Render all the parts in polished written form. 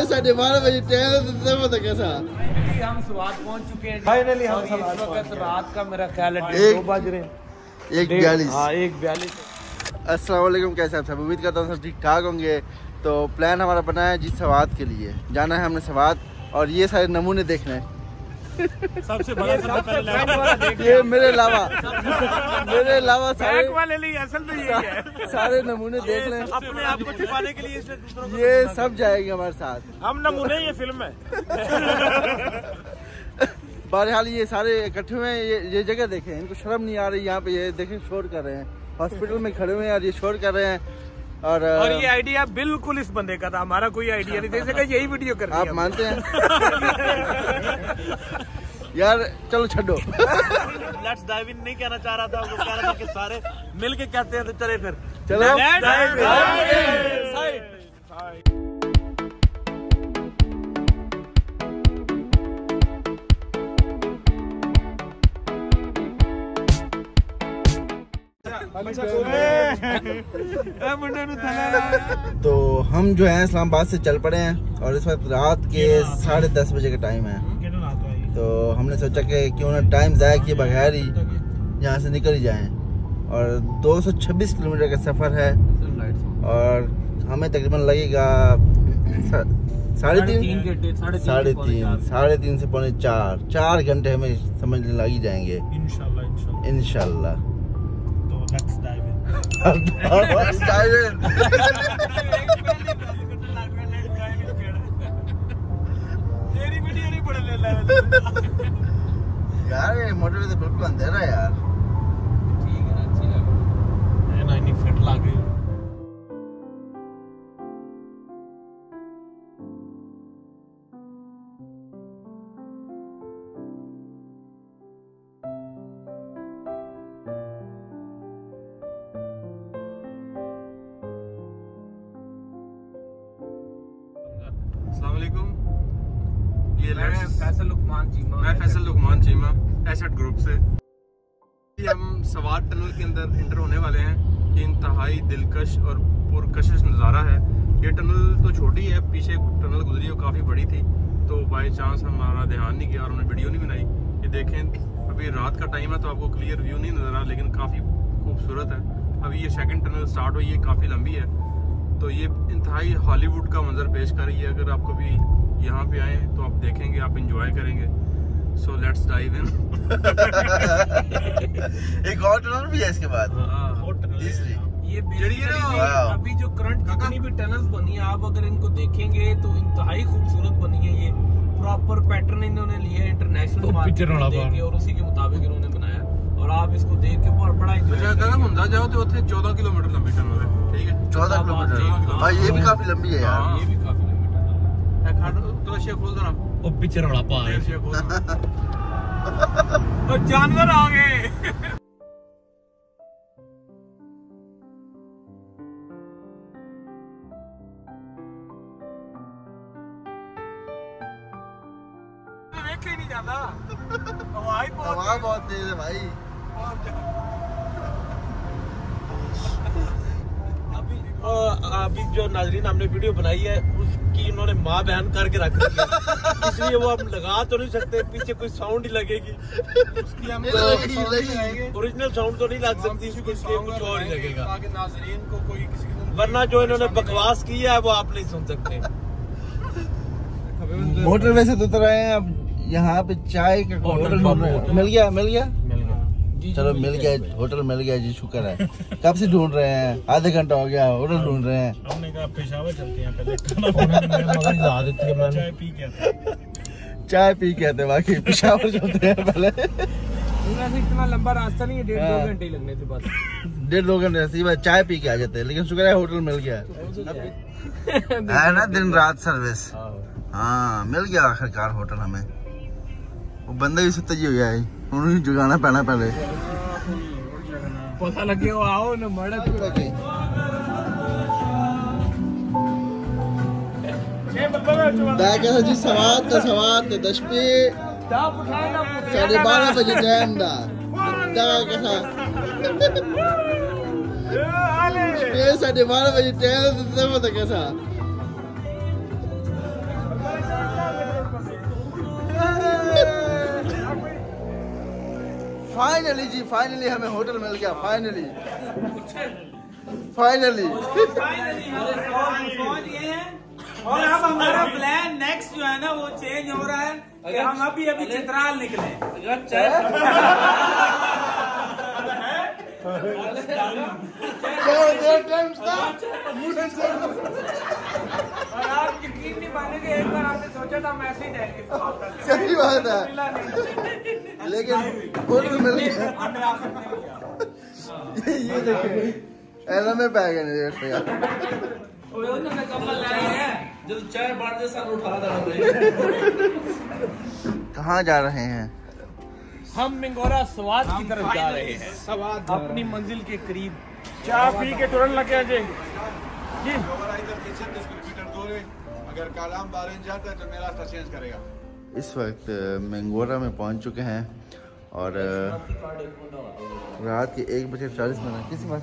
साढ़े 12 बजे ट्रेन तो कैसा हम स्वाद पहुंच चुके हैं फाइनली। हम इस वक्त रात का मेरा ख्याल है 2 बज रहे हैं 1:42। हाँ 1:42। अस्सलाम वालेकुम, कैसे आप सब? उम्मीद करता हूँ सब ठीक ठाक होंगे। तो प्लान हमारा बना है जी सवात के लिए जाना है हमने सवात, और ये सारे नमूने देखने हैं। सबसे बड़ा ये मेरे अलावा सारे नमूने देख लें अपने आप को छिपाने के लिए, इसलिए दूसरों को ये सब जाएंगे हमारे साथ। हम नमूने, ये फिल्म है। बहरहाल ये सारे इकट्ठे हुए हैं, ये जगह देखें, इनको शर्म नहीं आ रही। यहाँ पे ये देखें शोर कर रहे हैं, हॉस्पिटल में खड़े हुए हैं और ये शोर कर रहे हैं। और ये आइडिया बिल्कुल इस बंदे का था, हमारा कोई आइडिया नहीं। जैसे कि यही वीडियो कर आप मानते हैं? यार चलो छड्डो। लेट्स डाइव इन नहीं कहना चाह रहा था, वो कह रहा था कि सारे मिलके कहते हैं तो चले फिर चलो। तो हम जो है इस्लामाबाद से चल पड़े हैं और इस वक्त रात के 10:30 बजे का टाइम है। तो हमने सोचा कि क्यों ना टाइम ज़ाया किए बगैर ही यहाँ से निकल ही जाएं। और 226 किलोमीटर का सफ़र है और हमें तकरीबन लगेगा 3:30 से 4 घंटे हमें समझ लग ही जाएंगे इंशाल्लाह। Let's dive in. Let's dive in. तेरी वीडियो नहीं पड़ ले यार ये मोटर तो बिल्कुल अंधेरा है यार। ठीक है ना, अच्छी लग रही है। 90 फीट लग गई। ये मैं फैसल लुकमान चीमा एसेट ग्रुप से हम सवात टनल के अंदर इंटर होने वाले हैं। ये इंतहाई दिलकश और पुरकशिश नज़ारा है। ये टनल तो छोटी है, पीछे टनल गुजरी वो काफ़ी बड़ी थी, तो बाई चांस हमारा ध्यान नहीं गया और हमने वीडियो नहीं बनाई। ये देखें अभी रात का टाइम है तो आपको क्लियर व्यू नहीं नज़र आ, लेकिन काफ़ी खूबसूरत है। अभी ये सेकंड टनल स्टार्ट हुई है, काफ़ी लंबी है, तो ये इंतहाई हॉलीवुड का मंजर पेश कर रही है। अगर आप कभी यहाँ पे आए तो आप देखेंगे, आप इंजॉय करेंगे। So let's dive in. एक और टनल भी है इसके बाद। तीसरी ये अभी जो करंट जितनी भी टनल्स बनी है, आप अगर इनको देखेंगे तो इंतहाई खूबसूरत बनी है। ये प्रॉपर पैटर्न इन्होंने लिया है इंटरनेशनल मार्केट के, और उसी के मुताबिक इन्होंने बनाया। और आप इसको देख के बड़ा एंजॉय करेंगे। जाओ तो 14 किलोमीटर लंबी टनल है। ठीक है, 14 किलोमीटर भाई, ये भी काफी लंबी है यार। ये भी काफी लंबी टनल है। तो शेयर खोल देना, वो पीछे रोड़ा पा है और जानवर आ गए। देख ही नहीं जाता, हवा बहुत तेज है भाई। अभी जो नाजरीन हमने वीडियो बनाई है उसकी इन्होंने माँ बहन करके रख दी है, इसलिए वो हम लगा तो नहीं सकते, पीछे कोई साउंड ही लगेगी उसकी। हम ओरिजिनल साउंड तो नहीं लग सकती, इसलिए कुछ और ही लगेगा। नाजरीन को कोई वरना जो इन्होंने बकवास की है वो आप नहीं सुन सकते। होटल वैसे तो उतर आए हैं, अब यहाँ पे चाय का होटल मिल गया। चलो मिल गया, होटल मिल गया जी, शुक्र है। कब से ढूंढ रहे हैं, आधे घंटा हो गया होटल ढूंढ रहे हैं। हमने कहा पेशावर चलते हैं पहले। चाय पी के आते, बाकी पेशावर चलते हैं पहले। इतना लंबा रास्ता नहीं है, 1.5-2 घंटे लगने थे बस। 1.5-2 घंटे से बस चाय पी के आ जाते हैं, लेकिन शुक्र है होटल मिल गया है ना। दिन रात सर्विस, हाँ मिल गया आखिरकार होटल हमें। वो बंदा भी सुता जी हो गया है, उन्हें जुगाना पैना पहले पता लगे वो आओ न मड़ा कैसा जी सवात दशपे 12:30 बजे जाएंदा कैसा 12:30 बजे ट्रेन कैसा फाइनली जी, फाइनली हमें होटल मिल गया। फाइनली पहुंच गए हैं। और अब हमारा प्लान नेक्स्ट जो है ना वो चेंज हो रहा है कि हम अभी चित्राल निकले। और आप यकीन नहीं मानेंगे, एक बार आपने सोचा था मैसेज है। सही बात है, लेकिन होटल मिल गया। ये देखिए ऐसा में पै गए नहीं पे यार। जब चाय बांट दे सर उठा देना। कहाँ जा रहे हैं? हम मिंगोरा स्वाद की तरफ जा रहे हैं, अपनी मंजिल के करीब। चाय पी के तुरंत लगे जी। अगर कालाम बारें जाता है तो मेरा रास्ता चेंज करेगा। इस वक्त मिंगोरा में पहुंच चुके हैं और रात के 1:40 किसी बात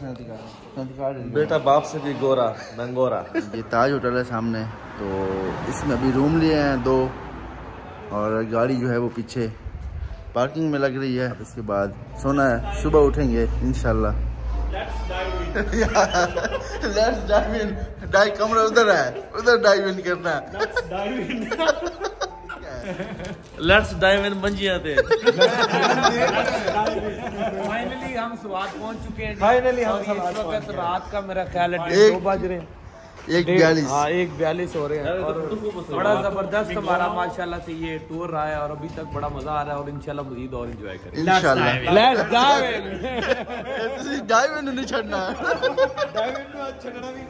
बेटा बाप से भी गोरा मंगोरा। ये ताज होटल है सामने, तो इसमें अभी रूम लिए हैं 2 और गाड़ी जो है वो पीछे पार्किंग में लग रही है। इसके बाद सोना है, सुबह उठेंगे इंशाल्लाह। Let's dive in. डाइव कमरा उधर है, उधर डाइव इन करना है। लेट्स डाइव इन मंजिया थे। फाइनली हम स्वाद पहुंच चुके हैं। फाइनली हम इस वक्त रात का मेरा ख्याल है 2 बज रहे हैं। 1:42 हाँ 1:42 हो रहे हैं। और बड़ा जबरदस्त हमारा माशाल्लाह से ये टूर रहा है और अभी तक बड़ा मजा आ रहा है और इंशाल्लाह मजीद और एंजॉय करेंगे इंशाल्लाह। Let's dive in. Dive in नहीं छोड़ना है। डाइव इन में छगड़ा भी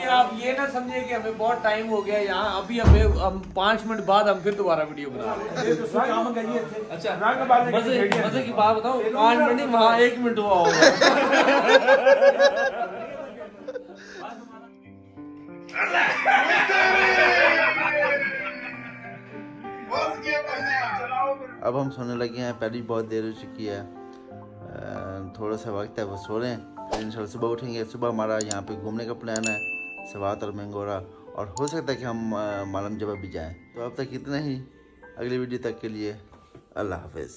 आप ये ना समझिए कि हमें बहुत टाइम हो गया यहाँ। अभी हम 5 मिनट बाद हम फिर दोबारा वीडियो बना रहे हैं। अच्छा मजे की बात बताऊं, 5 मिनट नहीं वहाँ 1 मिनट हुआ होगा। अब हम सोने लगे हैं, पहले बहुत देर हो चुकी है। थोड़ा सा वक्त है, वो सो रहे हैं। फिर इंशाल्लाह सुबह उठेंगे। सुबह हमारा यहाँ पे घूमने का प्लान है, सवात और मिंगोरा, और हो सकता है कि हम मालम जबा भी जाएं। तो अब तक इतना ही। अगली वीडियो तक के लिए अल्लाह हाफिज़।